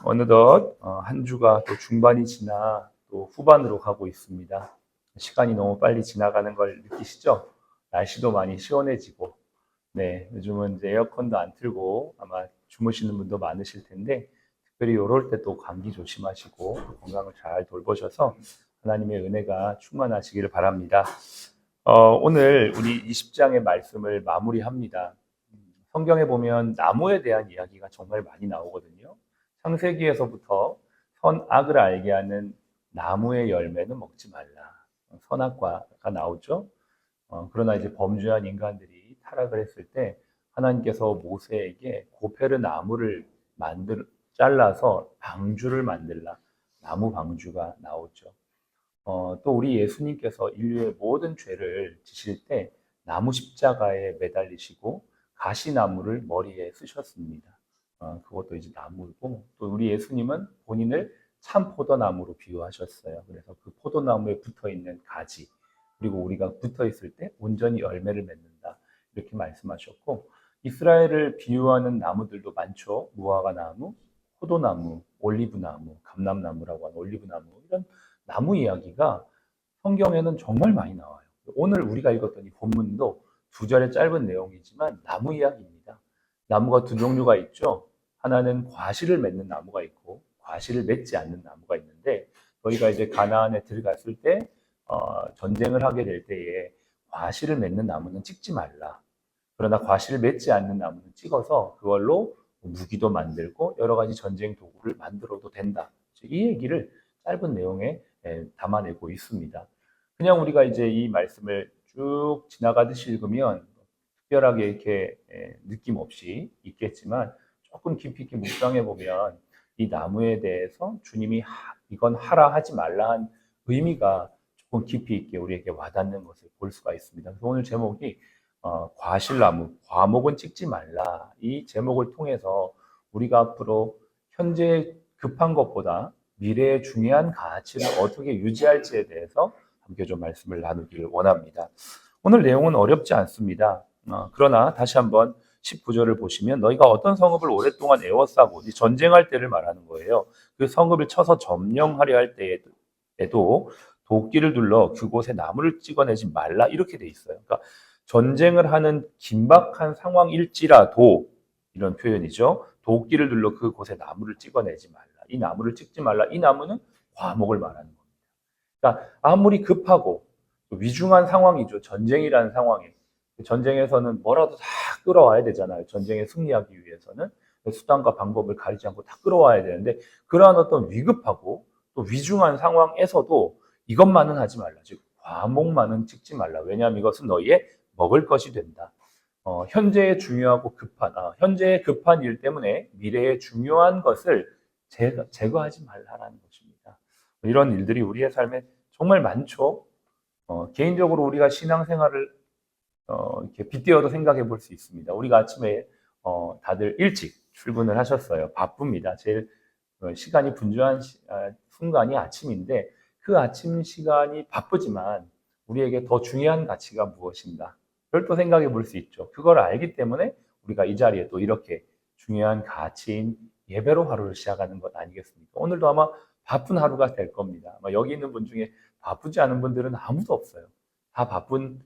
어느덧 한 주가 또 중반이 지나 또 후반으로 가고 있습니다. 시간이 너무 빨리 지나가는 걸 느끼시죠? 날씨도 많이 시원해지고, 네, 요즘은 이제 에어컨도 안 틀고 아마 주무시는 분도 많으실 텐데, 특별히 이럴 때 또 감기 조심하시고 건강을 잘 돌보셔서 하나님의 은혜가 충만하시기를 바랍니다. 오늘 우리 20장의 말씀을 마무리합니다. 성경에 보면 나무에 대한 이야기가 정말 많이 나오거든요. 창세기에서부터 선악을 알게 하는 나무의 열매는 먹지 말라. 선악과가 나오죠. 그러나 이제 범죄한 인간들이 타락을 했을 때 하나님께서 모세에게 고페르 나무를 잘라서 방주를 만들라. 나무 방주가 나오죠. 또 우리 예수님께서 인류의 모든 죄를 지실 때 나무 십자가에 매달리시고 가시나무를 머리에 쓰셨습니다. 그것도 이제 나무고, 또 우리 예수님은 본인을 참 포도나무로 비유하셨어요. 그래서 그 포도나무에 붙어 있는 가지, 그리고 우리가 붙어 있을 때 온전히 열매를 맺는다. 이렇게 말씀하셨고, 이스라엘을 비유하는 나무들도 많죠. 무화과 나무, 포도나무, 올리브나무, 감람나무라고 하는 올리브나무, 이런 나무 이야기가 성경에는 정말 많이 나와요. 오늘 우리가 읽었던 이 본문도 두 절의 짧은 내용이지만 나무 이야기입니다. 나무가 두 종류가 있죠. 하나는 과실을 맺는 나무가 있고 과실을 맺지 않는 나무가 있는데, 저희가 이제 가나안에 들어갔을 때 전쟁을 하게 될 때에 과실을 맺는 나무는 찍지 말라. 그러나 과실을 맺지 않는 나무는 찍어서 그걸로 무기도 만들고 여러 가지 전쟁 도구를 만들어도 된다. 이 얘기를 짧은 내용에 담아내고 있습니다. 그냥 우리가 이제 이 말씀을 쭉 지나가듯이 읽으면 특별하게 이렇게 느낌 없이 있겠지만, 조금 깊이 있게 묵상해 보면 이 나무에 대해서 주님이 이건 하라 하지 말라 한 의미가 조금 깊이 있게 우리에게 와닿는 것을 볼 수가 있습니다. 그래서 오늘 제목이 과실나무, 과목은 찍지 말라. 이 제목을 통해서 우리가 앞으로 현재 급한 것보다 미래의 중요한 가치를 어떻게 유지할지에 대해서 함께 좀 말씀을 나누기를 원합니다. 오늘 내용은 어렵지 않습니다. 그러나 다시 한번 19절을 보시면 너희가 어떤 성읍을 오랫동안 에워싸고 전쟁할 때를 말하는 거예요. 그 성읍을 쳐서 점령하려 할 때에도 도끼를 둘러 그곳에 나무를 찍어내지 말라, 이렇게 돼 있어요. 그러니까 전쟁을 하는 긴박한 상황일지라도, 이런 표현이죠. 도끼를 둘러 그곳에 나무를 찍어내지 말라. 이 나무를 찍지 말라. 이 나무는 과목을 말하는 겁니다. 그러니까 아무리 급하고 위중한 상황이죠. 전쟁이라는 상황에. 전쟁에서는 뭐라도 다 끌어와야 되잖아요. 전쟁에 승리하기 위해서는 수단과 방법을 가리지 않고 다 끌어와야 되는데, 그러한 어떤 위급하고 또 위중한 상황에서도 이것만은 하지 말라. 즉 과목만은 찍지 말라. 왜냐하면 이것은 너희의 먹을 것이 된다. 현재의 중요하고 현재의 급한 일 때문에 미래의 중요한 것을 제거하지 말라라는 것입니다. 이런 일들이 우리의 삶에 정말 많죠. 개인적으로 우리가 신앙생활을 이렇게 빗대어도 생각해 볼 수 있습니다. 우리가 아침에 다들 일찍 출근을 하셨어요. 바쁩니다. 제일 시간이 분주한 순간이 아침인데, 그 아침 시간이 바쁘지만 우리에게 더 중요한 가치가 무엇인가? 그걸 또 생각해 볼 수 있죠. 그걸 알기 때문에 우리가 이 자리에 또 이렇게 중요한 가치인 예배로 하루를 시작하는 것 아니겠습니까? 오늘도 아마 바쁜 하루가 될 겁니다. 아마 여기 있는 분 중에 바쁘지 않은 분들은 아무도 없어요. 다 바쁜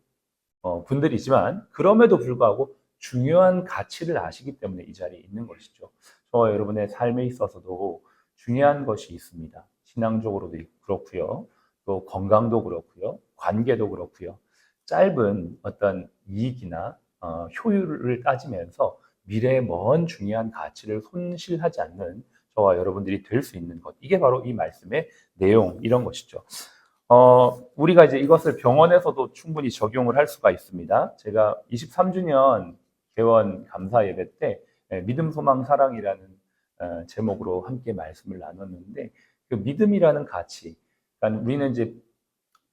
분들이지만 그럼에도 불구하고 중요한 가치를 아시기 때문에 이 자리에 있는 것이죠. 저와 여러분의 삶에 있어서도 중요한 것이 있습니다. 신앙적으로도 그렇고요. 또 건강도 그렇고요. 관계도 그렇고요. 짧은 어떤 이익이나 효율을 따지면서 미래의 먼 중요한 가치를 손실하지 않는 저와 여러분들이 될 수 있는 것. 이게 바로 이 말씀의 내용, 이런 것이죠. 우리가 이제 이것을 병원에서도 충분히 적용을 할 수가 있습니다. 제가 23주년 개원 감사 예배 때 믿음, 소망, 사랑이라는 제목으로 함께 말씀을 나눴는데, 그 믿음이라는 가치, 그러니까 우리는 이제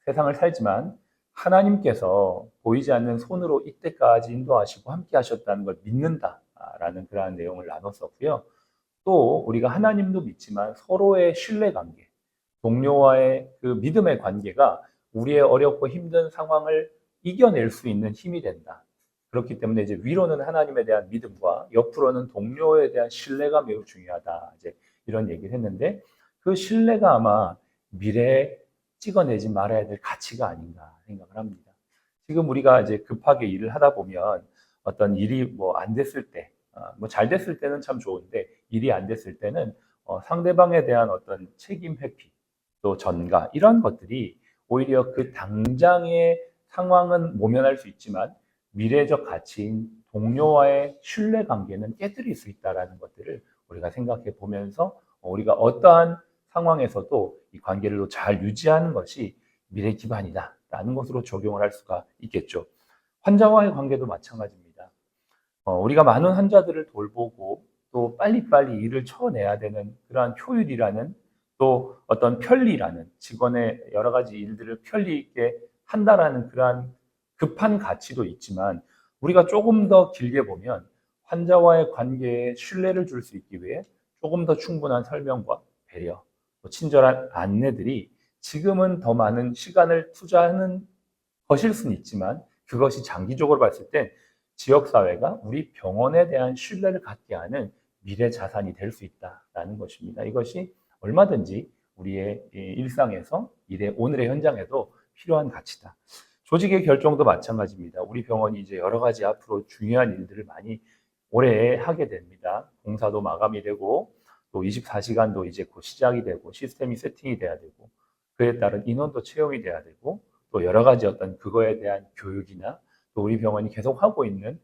세상을 살지만 하나님께서 보이지 않는 손으로 이때까지 인도하시고 함께 하셨다는 걸 믿는다라는 그러한 내용을 나눴었고요. 또 우리가 하나님도 믿지만 서로의 신뢰 관계, 동료와의 그 믿음의 관계가 우리의 어렵고 힘든 상황을 이겨낼 수 있는 힘이 된다. 그렇기 때문에 이제 위로는 하나님에 대한 믿음과 옆으로는 동료에 대한 신뢰가 매우 중요하다. 이제 이런 얘기를 했는데 그 신뢰가 아마 미래에 찍어내지 말아야 될 가치가 아닌가 생각을 합니다. 지금 우리가 이제 급하게 일을 하다 보면 어떤 일이 뭐 안 됐을 때, 뭐 잘 됐을 때는 참 좋은데 일이 안 됐을 때는 상대방에 대한 어떤 책임 회피, 또 전가 이런 것들이 오히려 그 당장의 상황은 모면할 수 있지만 미래적 가치인 동료와의 신뢰 관계는 깨뜨릴 수 있다라는 것들을 우리가 생각해 보면서 우리가 어떠한 상황에서도 이 관계를 잘 유지하는 것이 미래 기반이다라는 것으로 적용을 할 수가 있겠죠. 환자와의 관계도 마찬가지입니다. 우리가 많은 환자들을 돌보고 또 빨리빨리 일을 쳐내야 되는 그러한 효율이라는 또 어떤 편리라는 직원의 여러 가지 일들을 편리 있게 한다라는 그러한 급한 가치도 있지만 우리가 조금 더 길게 보면 환자와의 관계에 신뢰를 줄 수 있기 위해 조금 더 충분한 설명과 배려, 또 친절한 안내들이 지금은 더 많은 시간을 투자하는 것일 수는 있지만 그것이 장기적으로 봤을 때 지역사회가 우리 병원에 대한 신뢰를 갖게 하는 미래 자산이 될 수 있다는 것입니다. 이것이 얼마든지 우리의 일상에서 오늘의 현장에도 필요한 가치다. 조직의 결정도 마찬가지입니다. 우리 병원이 이제 여러 가지 앞으로 중요한 일들을 많이 오래 하게 됩니다. 공사도 마감이 되고 또 24시간도 이제 곧 시작이 되고 시스템이 세팅이 돼야 되고 그에 따른 인원도 채용이 돼야 되고 또 여러 가지 어떤 그거에 대한 교육이나 또 우리 병원이 계속 하고 있는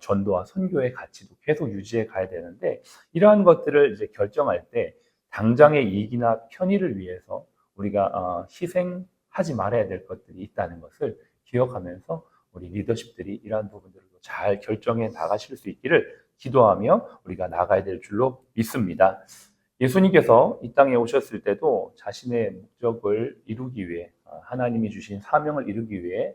전도와 선교의 가치도 계속 유지해 가야 되는데 이러한 것들을 이제 결정할 때 당장의 이익이나 편의를 위해서 우리가 희생하지 말아야 될 것들이 있다는 것을 기억하면서 우리 리더십들이 이러한 부분들을 잘 결정해 나가실 수 있기를 기도하며 우리가 나가야 될 줄로 믿습니다. 예수님께서 이 땅에 오셨을 때도 자신의 목적을 이루기 위해 하나님이 주신 사명을 이루기 위해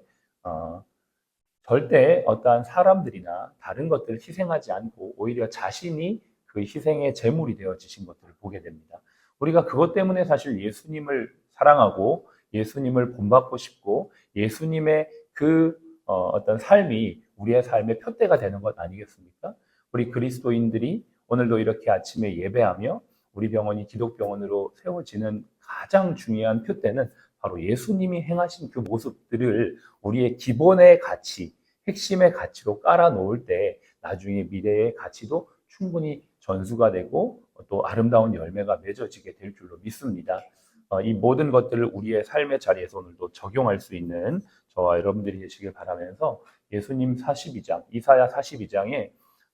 절대 어떠한 사람들이나 다른 것들을 희생하지 않고 오히려 자신이 그 희생의 제물이 되어지신 것들을 보게 됩니다. 우리가 그것 때문에 사실 예수님을 사랑하고 예수님을 본받고 싶고 예수님의 그 어떤 삶이 우리의 삶의 표대가 되는 것 아니겠습니까? 우리 그리스도인들이 오늘도 이렇게 아침에 예배하며 우리 병원이 기독병원으로 세워지는 가장 중요한 표대는 바로 예수님이 행하신 그 모습들을 우리의 기본의 가치, 핵심의 가치로 깔아놓을 때 나중에 미래의 가치도 충분히 전수가 되고 또 아름다운 열매가 맺어지게 될 줄로 믿습니다. 이 모든 것들을 우리의 삶의 자리에서 오늘도 적용할 수 있는 저와 여러분들이 되시길 바라면서 예수님 42장, 이사야 42장에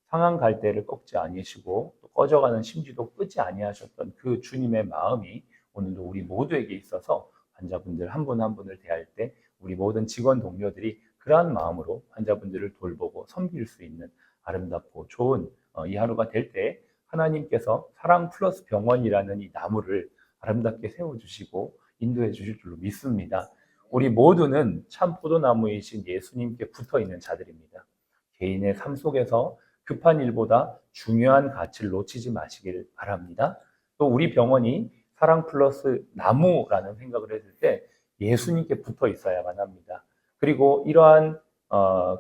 상한 갈대를 꺾지 아니하시고 또 꺼져가는 심지도 끄지 아니하셨던 그 주님의 마음이 오늘도 우리 모두에게 있어서 환자분들 한 분 한 분을 대할 때 우리 모든 직원 동료들이 그러한 마음으로 환자분들을 돌보고 섬길 수 있는 아름답고 좋은 이 하루가 될 때 하나님께서 사랑 플러스 병원이라는 이 나무를 아름답게 세워주시고 인도해 주실 줄로 믿습니다. 우리 모두는 참 포도나무이신 예수님께 붙어 있는 자들입니다. 개인의 삶 속에서 급한 일보다 중요한 가치를 놓치지 마시길 바랍니다. 또 우리 병원이 사랑 플러스 나무라는 생각을 했을 때 예수님께 붙어 있어야만 합니다. 그리고 이러한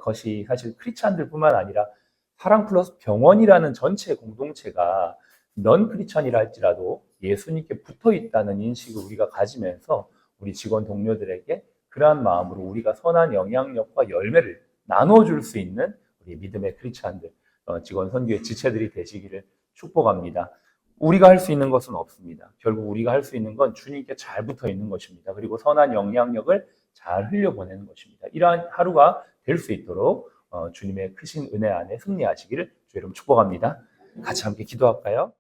것이 사실 크리스찬들뿐만 아니라 사랑 플러스 병원이라는 전체 공동체가 넌 크리스찬이라 할지라도 예수님께 붙어 있다는 인식을 우리가 가지면서 우리 직원 동료들에게 그러한 마음으로 우리가 선한 영향력과 열매를 나눠줄 수 있는 우리 믿음의 크리스찬들, 직원 선교의 지체들이 되시기를 축복합니다. 우리가 할 수 있는 것은 없습니다. 결국 우리가 할 수 있는 건 주님께 잘 붙어 있는 것입니다. 그리고 선한 영향력을 잘 흘려보내는 것입니다. 이러한 하루가 될 수 있도록 주님의 크신 은혜 안에 승리하시기를 주 이름 축복합니다. 같이 함께 기도할까요?